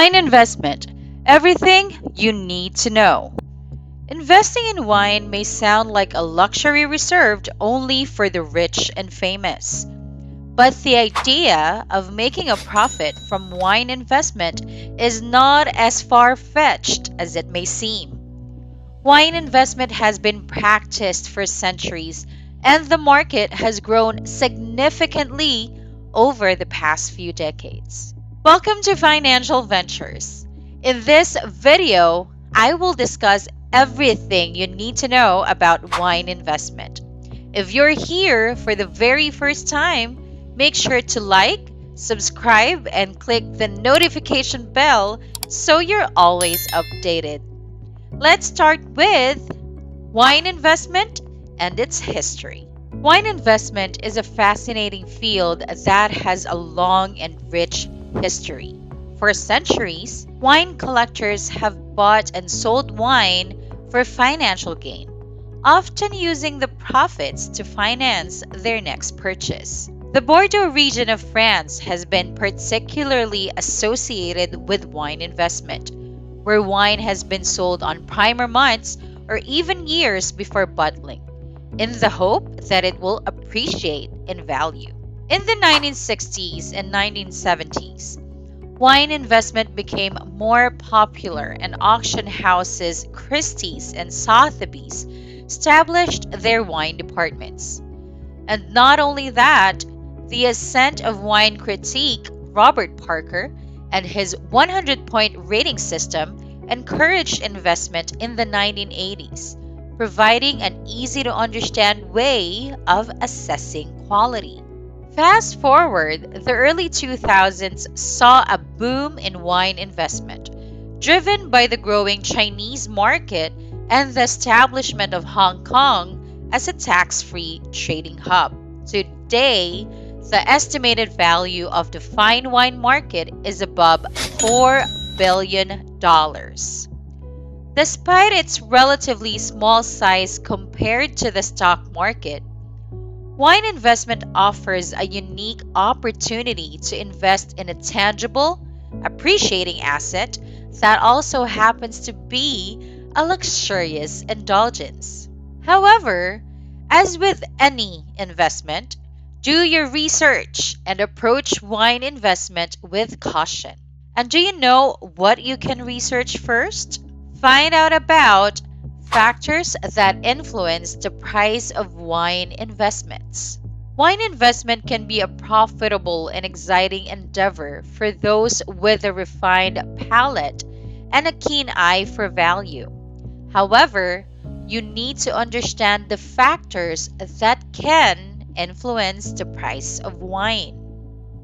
Wine investment. Everything you need to know. Investing in wine may sound like a luxury reserved only for the rich and famous. But the idea of making a profit from wine investment is not as far fetched as it may seem. Wine investment has been practiced for centuries, and the market has grown significantly over the past few decades. Welcome to Financial Ventures. In this video, I will discuss everything you need to know about wine investment. If you're here for the very first time, make sure to like, subscribe, and click the notification bell so you're always updated. Let's start with wine investment and its history. Wine investment is a fascinating field that has a long and rich history. For centuries, wine collectors have bought and sold wine for financial gain, often using the profits to finance their next purchase. The Bordeaux region of France has been particularly associated with wine investment, where wine has been sold on primer months or even years before bottling, in the hope that it will appreciate in value. In the 1960s and 1970s, wine investment became more popular, and auction houses Christie's and Sotheby's established their wine departments. And not only that, the ascent of wine critique Robert Parker and his 100-point rating system encouraged investment in the 1980s, providing an easy-to-understand way of assessing quality. Fast forward, the early 2000s saw a boom in wine investment, driven by the growing Chinese market and the establishment of Hong Kong as a tax-free trading hub. Today, the estimated value of the fine wine market is above $4 billion. Despite its relatively small size compared to the stock market, wine investment offers a unique opportunity to invest in a tangible, appreciating asset that also happens to be a luxurious indulgence. However, as with any investment, do your research and approach wine investment with caution. And do you know what you can research first? Find out about factors that influence the price of wine investments. Wine investment can be a profitable and exciting endeavor for those with a refined palate and a keen eye for value. However, you need to understand the factors that can influence the price of wine.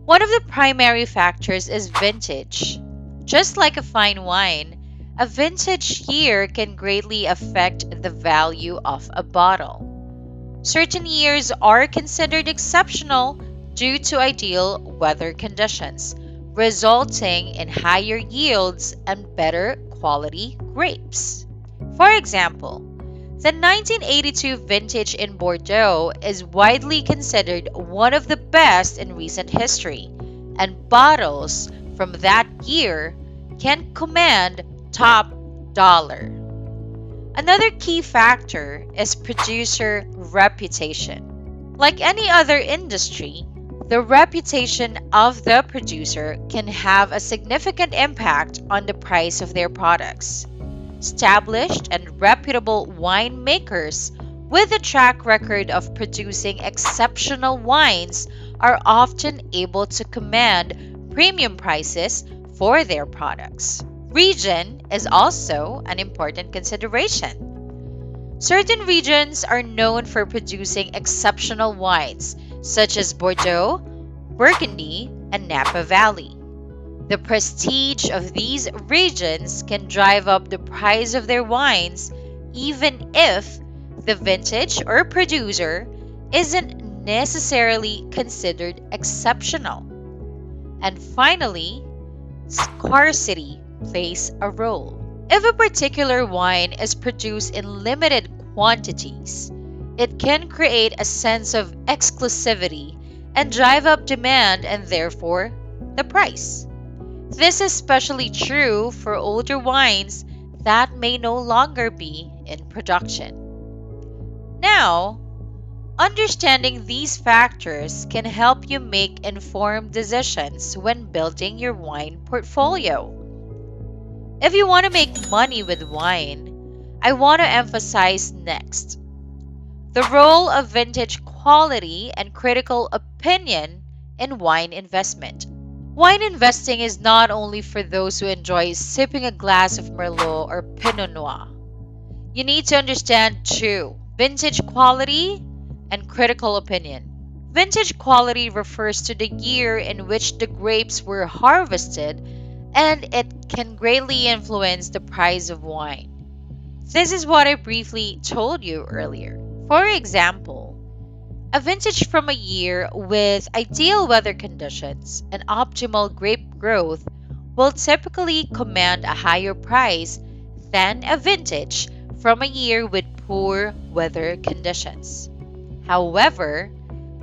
One of the primary factors is vintage. Just like a fine wine, a vintage year can greatly affect the value of a bottle. Certain years are considered exceptional due to ideal weather conditions, resulting in higher yields and better quality grapes. For example, the 1982 vintage in Bordeaux is widely considered one of the best in recent history, and bottles from that year can command top dollar. Another key factor is producer reputation. Like any other industry, the reputation of the producer can have a significant impact on the price of their products. Established and reputable winemakers with a track record of producing exceptional wines are often able to command premium prices for their products. Region is also an important consideration. Certain regions are known for producing exceptional wines, such as Bordeaux, Burgundy, and Napa Valley. The prestige of these regions can drive up the price of their wines, even if the vintage or producer isn't necessarily considered exceptional. And finally, scarcity plays a role. If a particular wine is produced in limited quantities, it can create a sense of exclusivity and drive up demand and therefore the price. This is especially true for older wines that may no longer be in production. Now, understanding these factors can help you make informed decisions when building your wine portfolio. If you want to make money with wine, I want to emphasize next the role of vintage quality and critical opinion in wine investment. Wine investing is not only for those who enjoy sipping a glass of Merlot or Pinot Noir. You need to understand too vintage quality and critical opinion. Vintage quality refers to the year in which the grapes were harvested, and it can greatly influence the price of wine. This is what I briefly told you earlier. For example, a vintage from a year with ideal weather conditions and optimal grape growth will typically command a higher price than a vintage from a year with poor weather conditions. However,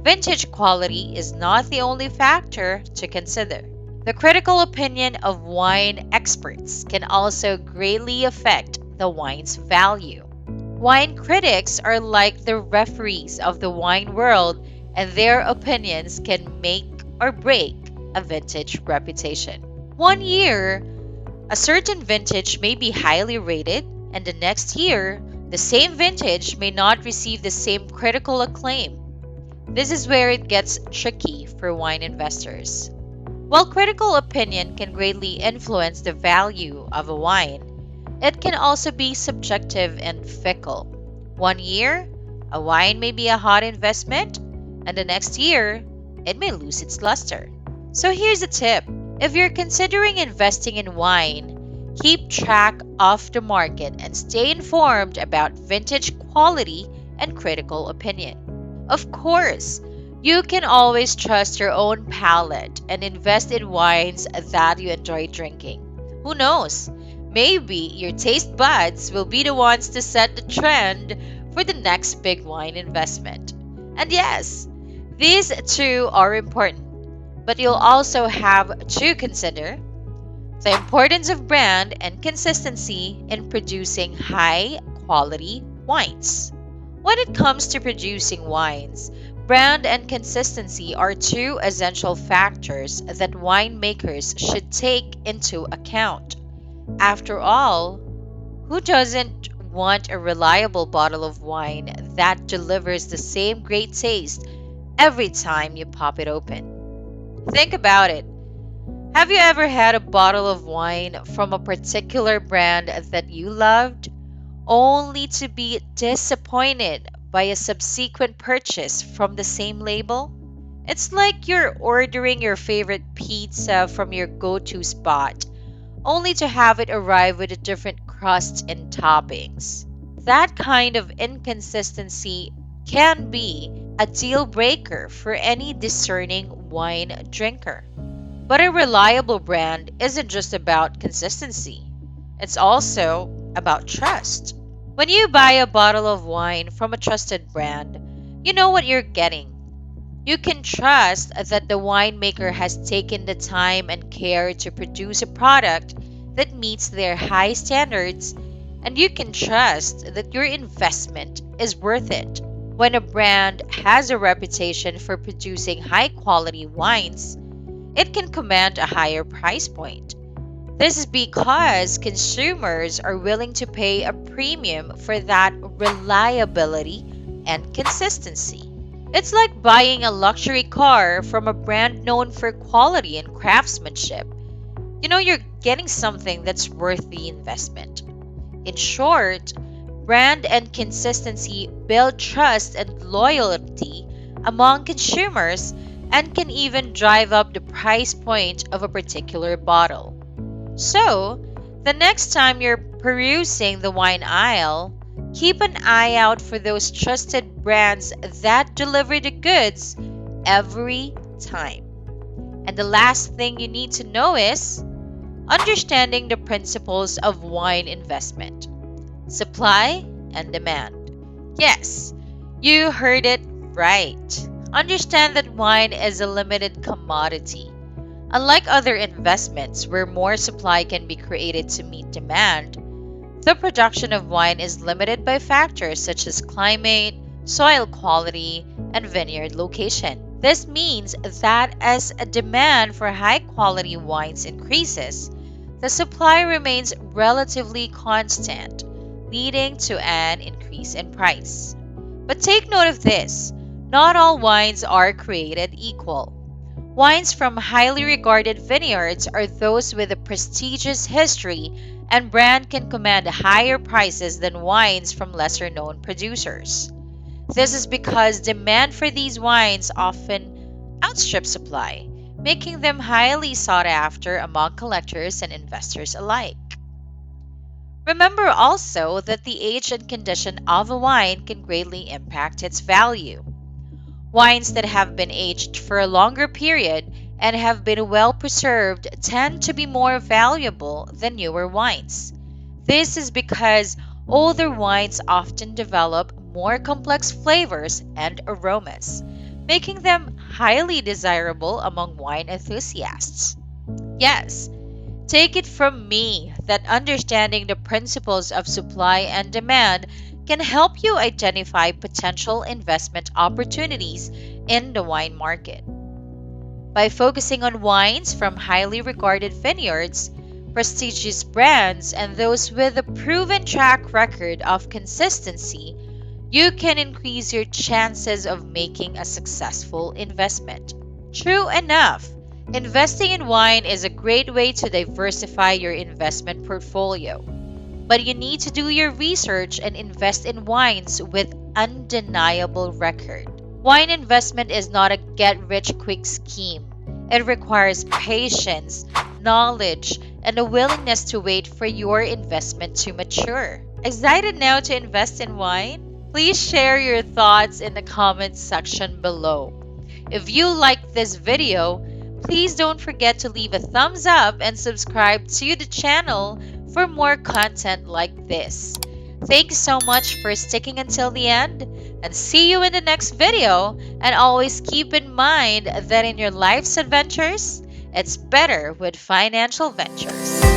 vintage quality is not the only factor to consider. The critical opinion of wine experts can also greatly affect the wine's value. Wine critics are like the referees of the wine world, and their opinions can make or break a vintage reputation. One year, a certain vintage may be highly rated, and the next year, the same vintage may not receive the same critical acclaim. This is where it gets tricky for wine investors. While critical opinion can greatly influence the value of a wine, it can also be subjective and fickle. One year, a wine may be a hot investment, and the next year, it may lose its luster. So here's a tip. If you're considering investing in wine, keep track of the market and stay informed about vintage quality and critical opinion. Of course, you can always trust your own palate and invest in wines that you enjoy drinking. Who knows? Maybe your taste buds will be the ones to set the trend for the next big wine investment. And yes, these two are important, but you'll also have to consider the importance of brand and consistency in producing high quality wines. When it comes to producing wines, brand and consistency are two essential factors that winemakers should take into account. After all, who doesn't want a reliable bottle of wine that delivers the same great taste every time you pop it open? Think about it. Have you ever had a bottle of wine from a particular brand that you loved, only to be disappointed by a subsequent purchase from the same label? It's like you're ordering your favorite pizza from your go to spot, only to have it arrive with a different crust and toppings. That kind of inconsistency can be a deal breaker for any discerning wine drinker. But a reliable brand isn't just about consistency, it's also about trust. When you buy a bottle of wine from a trusted brand, you know what you're getting. You can trust that the winemaker has taken the time and care to produce a product that meets their high standards, and you can trust that your investment is worth it. When a brand has a reputation for producing high quality wines, it can command a higher price point. This is because consumers are willing to pay a premium for that reliability and consistency. It's like buying a luxury car from a brand known for quality and craftsmanship. You know you're getting something that's worth the investment. In short, brand and consistency build trust and loyalty among consumers and can even drive up the price point of a particular bottle. So, the next time you're perusing the wine aisle, keep an eye out for those trusted brands that deliver the goods every time. And the last thing you need to know is understanding the principles of wine investment: supply and demand. Yes, you heard it right. Understand that wine is a limited commodity. Unlike other investments where more supply can be created to meet demand, the production of wine is limited by factors such as climate, soil quality, and vineyard location. This means that as a demand for high quality wines increases, the supply remains relatively constant, leading to an increase in price. But take note of this, not all wines are created equal. Wines from highly regarded vineyards are those with a prestigious history and brand can command higher prices than wines from lesser known producers. This is because demand for these wines often outstrips supply, making them highly sought after among collectors and investors alike. Remember also that the age and condition of a wine can greatly impact its value. Wines that have been aged for a longer period and have been well preserved tend to be more valuable than newer wines. This is because older wines often develop more complex flavors and aromas, making them highly desirable among wine enthusiasts. Yes, take it from me that understanding the principles of supply and demand can help you identify potential investment opportunities in the wine market. By focusing on wines from highly regarded vineyards, prestigious brands, and those with a proven track record of consistency, you can increase your chances of making a successful investment. True enough, investing in wine is a great way to diversify your investment portfolio. But you need to do your research and invest in wines with undeniable record. Wine investment is not a get rich quick scheme. It requires patience, knowledge, and a willingness to wait for your investment to mature. Excited now to invest in wine? Please share your thoughts in the comments section below. If you liked this video, please don't forget to leave a thumbs up and subscribe to the channel for more content like this. Thanks so much for sticking until the end, and see you in the next video. And always keep in mind that in your life's adventures, it's better with financial ventures.